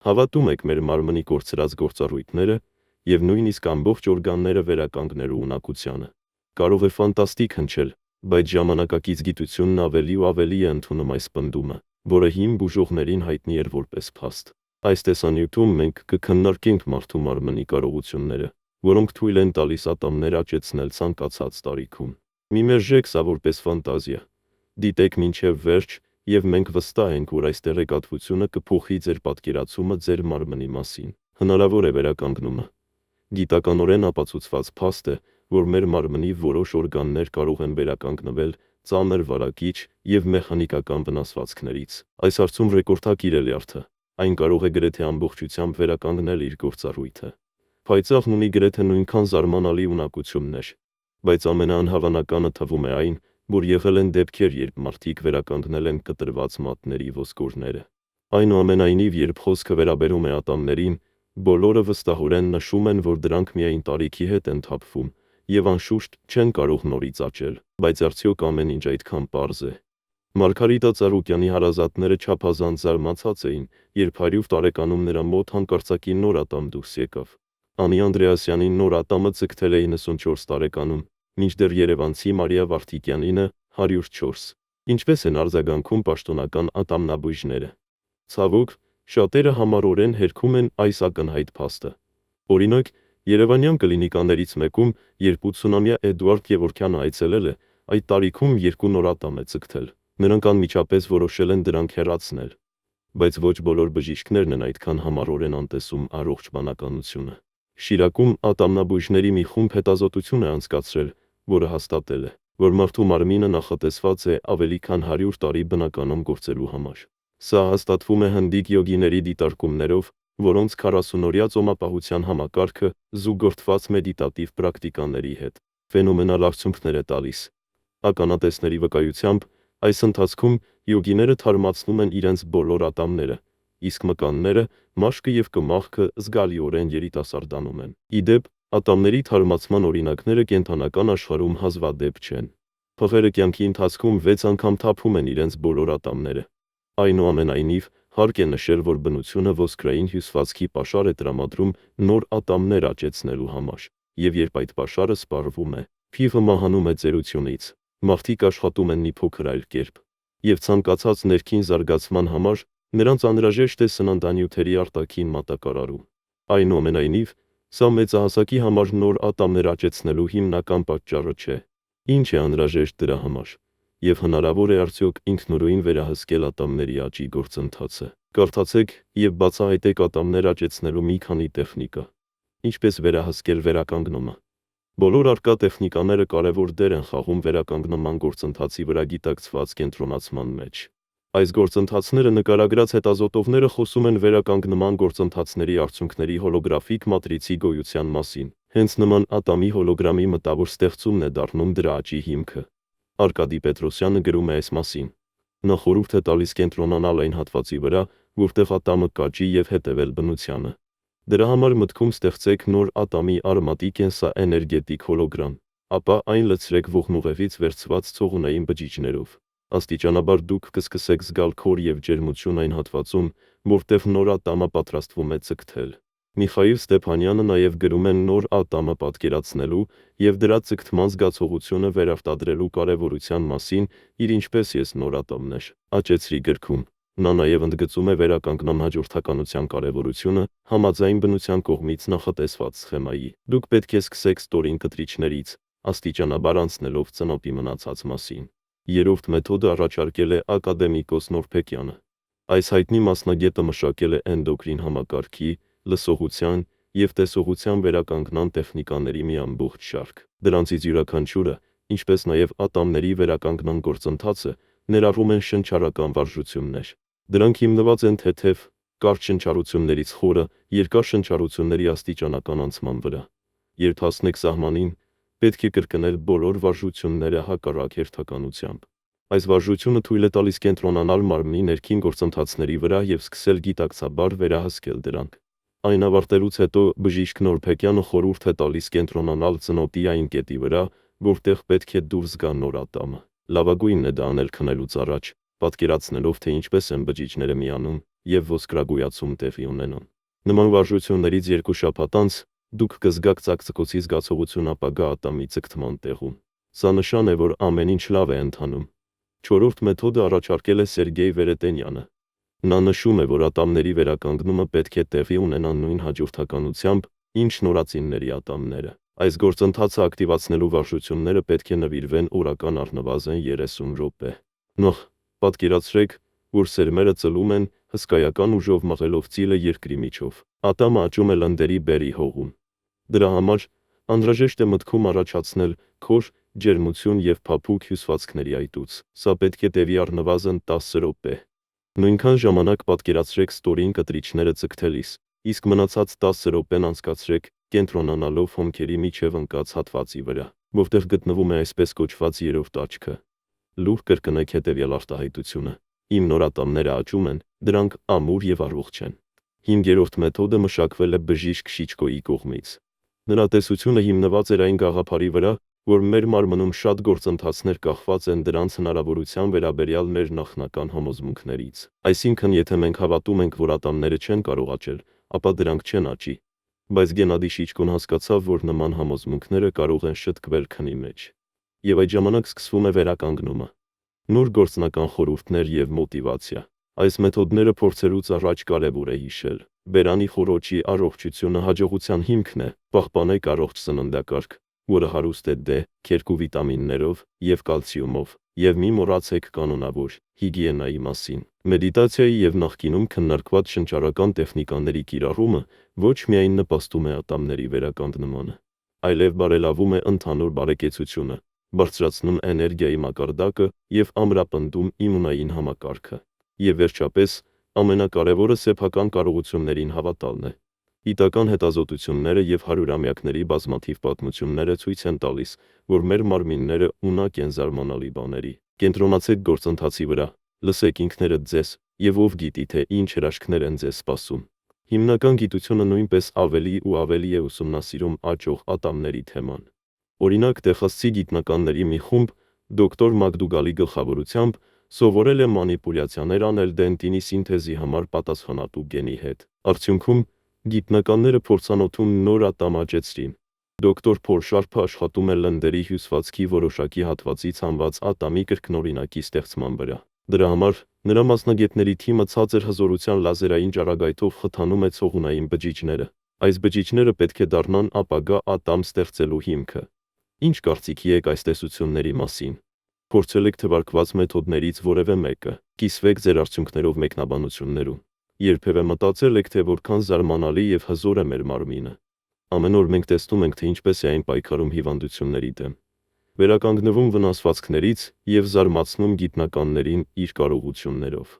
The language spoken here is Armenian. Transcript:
Հավատում եք մեր մարմնի կորցրած գործառույթները և նույնիսկ ամբողջ օրգանները վերականգնելու ունակությանը։ Կարող է ֆանտաստիկ հնչել, բայց ժամանակակից գիտությունն ավելի ու ավելի է ընդունում այս պնդումը, որը հին բուժողներին հայտնի էր որպես փաստ։ Այս տեսանյութում մենք կքննարկենք մարդու մարմնի կարողությունները, որոնք թույլ են տալիս ատամներ աճեցնել ցանկացած տարիքում։ Մի մերժեք սա որպես ֆանտազիա։ Դիտեք մինչև վերջ, և մենք վստահ ենք, որ այս տեղեկատվությունը կփոխի ձեր պատկերացումը ձեր մարմնի մասին։ Հնարավոր է վերականգնումը։ Գիտականորեն ապացուցված փաստ է, որ մեր մարմնի որոշ օրգաններ կարող են վերականգնվել ծանր վարակիչ և մեխանիկական վնասվածքներից։ Այս հարցում ռեկորդակիր է լյարդը։ Այն կարող է գրեթե ամբողջությամբ վերականգնել իր գործառույթը։ Փայծաղն ունի գրեթե նույնքան զարմանալի ունակություններ, բայց ամենաանհավանականը թվում է այն, որ եղել են դեպքեր, երբ մարդիկ վերականգնել են կտրված մատների ոսկորները։ Այնուամենայնիվ, երբ խոսքը վերաբերում է ատամներին, բոլորը վստահորեն նշում են, որ դրանք միայն տարիքի հետ են թափվում և անշուշտ չեն կարող նորից աճել։ Բայց արդյոք ամեն ինչ այդքան պարզ է։ Մարգարիտա Ծառուկյանի հարազատները չափազանց զարմացած էին, երբ 100 տարեկանում նրա մոտ հանկարծակի նոր ատամ դուրս եկավ։ Անի Անդրեասյանի նոր ատամը ձգվել է 94 տարեկանում, մինչդեռ երևանցի Մարիա Վարդիկյանինը 104։ Ինչպես են արձագանքում պաշտոնական ատամնաբույժները։ Ցավոք, շատերը համառորեն հերքում են այս ակնհայտ փաստը։ Օրինակ, երևանյան կլինիկաներից մեկում, երբ 80-ամյա Էդուարդ Գևորգյանը այցելել է, այդ տարիքում 2 նոր ատամ է ձգվել։ Նրանք անմիջապես որոշել են դրանք հեռացնել։ Բայց ոչ բոլոր բժիշկներն են այդքան համառորեն անտեսում առողջ բանականությունը։ Շիրակում ատամնաբույժների մի խումբ հետազոտություն է անցկացրել, որը հաստատել է, որ մարդու մարմինը նախատեսված է ավելի քան 100 տարի բնականում գործելու համար։ Սա հաստատվում է հնդիկ յոգիների դիտարկումներով, որոնց 40-օրյա ծոմապահության համակարգը զուգորդված մեդիտատիվ պրակտիկաների հետ ֆենոմենալ արդյունքներ է տալիս։ Ականատեսների վկայությամբ, այս ընթացքում յոգիները թարմացնում են իրենց բոլոր ատամները, իսկ մկանները, մաշկը և կմախքը զգալիորեն երիտասարդանում են։ Ի դեպ, ատամների թարմացման օրինակները կենդանական աշխարհում հազվադեպ չեն։ Փղերը կյանքի ընթացքում 6 անգամ թափում են իրենց բոլոր ատամները։ Այնուամենայնիվ, հարկ է նշել, որ բնությունը ոսկրային հյուսվածքի պաշար է տրամադրում նոր ատամներ աճեցնելու համար, և երբ այդ պաշարը սպառվում է, փիղը մահանում է ծերությունից։ Մարդիկ աշխատում են մի փոքր այլ կերպ, և ցանկացած ներքին զարգացման համար նրանց անհրաժեշտ է սննդանյութերի արտաքին մատակարարում։ Այնուամենայնիվ, սա մեծահասակի համար նոր ատամներ աճեցնելու հիմնական պատճառը չէ։ Ինչ է անհրաժեշտ դրա համար, և հնարավոր է արդյոք ինքնուրույն վերահսկել ատամների աճի գործընթացը։ Կարդացեք և բացահայտեք ատամներ աճեցնելու մի քանի տեխնիկա։ Ինչպես վերահսկել վերականգնումը։ Բոլոր առկա տեխնիկաները կարևոր դեր են խաղում վերականգնման գործընթացի վրա գիտակցված կենտրոնացման մեջ։ Այս գործընթացները նկարագրած հետազոտողները խոսում են վերականգնման գործընթացների արդյունքների հոլոգրաֆիկ մատրիցի գոյության մասին։ Հենց նման ատամի հոլոգրամի մտավոր ստեղծումն է դառնում դրա աճի հիմքը։ Արկադի Պետրոսյանը գրում է այս մասին։ Նա խորհուրդ է տալիս կենտրոնանալ այն հատվածի վրա, որտեղ ատամը կաճի և հետևել բնությանը։ Դրա համար մտքում ստեղծեք նոր ատամի արմատի կենսաէներգետիկ հոլոգրամ, ապա այն լցրեք ողնուղեղից վերցված ցողունային բջիջներով։ Աստիճանաբար դուք կսկսեք զգալ քոր և ջերմություն այն հատվածում, որտեղ նոր ատամը պատրաստվում է ձգվել։ Միխայիլ Ստեփանյանը նաև գրում է նոր ատամը պատկերացնելու և դրա ձգտման զգացողությունը վերարտադրելու կարևորության մասին իր «Ինչպես ես նոր ատամներ աճեցրի» գրքում։ Նա նաև ընդգծում է վերականգնման հաջորդականության կարևորությունը համաձայն բնության կողմից նախատեսված սխեմայի։ Դուք պետք է սկսեք ստորին կտրիչներից, աստիճանաբար անցնելով ծնոտի մնացած մասին։ Երրորդ մեթոդը առաջարկել է ակադեմիկոս Նորբեկյանը։ Այս հայտնի մասնագետը մշակել է էնդոկրին համակարգի, լսողության և տեսողության վերականգնման տեխնիկաների մի ամբողջ շարք։ Դրանցից յուրաքանչյուրը, ինչպես նաև ատամների վերականգնման գործընթացը, ներառում են շնչառական վարժություններ։ Դրանք հիմնված են թեթև, կարճ շնչառություններից խորը, երկար շնչառությունների աստիճանական անցման վրա։ Երբ հասնեք սահմանին, պետք է կրկնել բոլոր վարժությունները հակառակ հերթականությամբ։ Այս վարժությունը թույլ է տալիս կենտրոնանալ մարմնի ներքին գործընթացների վրա և սկսել գիտակցաբար վերահսկել դրանք։ Այն ավարտելուց հետո բժիշկ Նորբեկյանը խորհուրդ է տալիս կենտրոնանալ ծնոտի այն կետի վրա, որտեղ պետք է դուրս գա նոր ատամը։ Լավագույնն է դա անել քնելուց առաջ, պատկերացնելով, թե ինչպես են բջիջները միանում, եւ ոսկրագոյացում տեղի ունենան։ Նման վարժություններից 2 շաբաթ անց դուք կզգաք ծակծկոցի զգացողություն ապագա ատամի ձգտման տեղում։ Սա նշան է, որ ամեն ինչ լավ է ընթանում։ 4-րդ մեթոդը առաջարկել է Սերգեյ Վերետենյանը։ Նա նշում է, որ ատամների վերականգնումը պետք է տեղի ունենա նույն հաջորդականությամբ, ինչ նորածինների ատամները։ Այս գործընթացը ակտիվացնելու վարժությունները պետք է նվիրվեն օրական առնվազն 30 րոպե։ Նախ, պատկերացրեք, որ սերմերը ծլում են, հսկայական ուժով մղելով ծիլը երկրի միջով։ Ատամը աճում է լնդերի բերի հողում։ Դրա համար անհրաժեշտ է մտքում առաջացնել քոր, ջերմություն եւ փափուկ հյուսվածքների այտուց։ Սա պետք է տևի առնվազն 10 րոպե։ Նույնքան ժամանակ պատկերացրեք ստորին կտրիչները ձգտելիս, իսկ մնացած 10 րոպեն անցկացրեք կենտրոնանալով հոնքերի միջև ընկած հատվածի վրա, որտեղ գտնվում է այսպես կոչված երրորդ աչքը։ Լուր կրկնեք հետևյալ արտահայտությունը. Իմ նոր ատամները աճում են, դրանք ամուր եւ առողջ են։ 5-րդ մեթոդը մշակվել է բժիշկ Շիչկոյի կողմից։ Նրա տեսությունը հիմնված էր այն գաղափարի վրա, որ մեր մարմնում շատ գործընթացներ կախված են դրանց հնարավորության վերաբերյալ մեր նախնական համոզմունքներից։ Այսինքն, եթե մենք հավատում ենք, որ ատամները չեն կարող աճել, ապա դրանք չեն աճի։ Բայց Գենադի Շիչկոն հասկացավ, որ նման համոզմունքները կարող են շտկվել քնի մեջ։ Եվ այդ ժամանակ սկսվում է վերականգնումը։ Նոր գործնական խորհուրդներ եւ մոտիվացիա։ Այս մեթոդները փորձելուց առաջ կարևոր է հիշել. բերանի խոռոչի առողջությունը հաջողության հիմքն է։ Պահպանեք առողջ սննդակարգ, որը հարուստ է D, քերքու վիտամիններով եւ կալցիումով, եւ մի մոռացեք կանոնավոր հիգիենայի մասին։ Մեդիտացիայի եւ նախկինում քննարկված շնչառական տեխնիկաների կիրառումը ոչ միայն նպաստում է ատամների վերականգնմանը, այլև բարելավում է ընդհանուր բարեկեցությունը, բարձրացնում էներգիայի մակարդակը եւ ամրապնդում իմունային համակարգը։ Եվ վերջապես, ամենակարևորը սեփական կարողություններին հավատալն է։ Գիտական հետազոտությունները եւ հարյուրամյակների բազմաթիվ պատմությունները ցույց են տալիս, որ մեր մարմինները ունակ են զարմանալի բաների։ Կենտրոնացեք գործընթացի վրա, լսեք ինքներդ ձեզ, եւ ով գիտի, թե ինչ հրաշքներ են ձեզ սպասում։ Հիմնական գիտությունը նույնպես ավելի ու ավելի է ուսումնասիրում աճող ատամների թեման։ Օրինակ, Տեխասցի գիտնականների մի խումբ դոկտոր Մակդուգալի գլխավորությամբ սովորել է մանիպուլյացիաներ անել դենտինի սինթեզի համար պատասխանատու գենի հետ։ Արդյունքում գիտնականները փորձանոթում նոր ատամ աճեցրին։ Դոկտոր Փոլ Շարփը աշխատում է լնդերի հյուսվածքի որոշակի հատվածից հանված ատամի կրկնօրինակի ստեղծման վրա։ Դրա համար նրա մասնագետների թիմը ցածր հզորության լազերային ճառագայթով խթանում է ցողունային բջիջները։ Այս բջիջները պետք է դառնան ապագա ատամ ստեղծելու հիմքը։ Ինչ կարծիքի եք այս տեսությունների մասին։ Փորձել եք թվարկված մեթոդներից որևէ մեկը։ Կիսվեք ձեր արդյունքներով մեկնաբանություններում։ Երբևէ մտածել եք, թե որքան զարմանալի եւ հզոր է մեր մարմինը։ Ամեն օր մենք տեսնում ենք, թե ինչպես է այն պայքարում հիվանդությունների դեմ, վերականգնվում վնասվածքներից եւ զարմացնում գիտնականներին իր կարողություններով։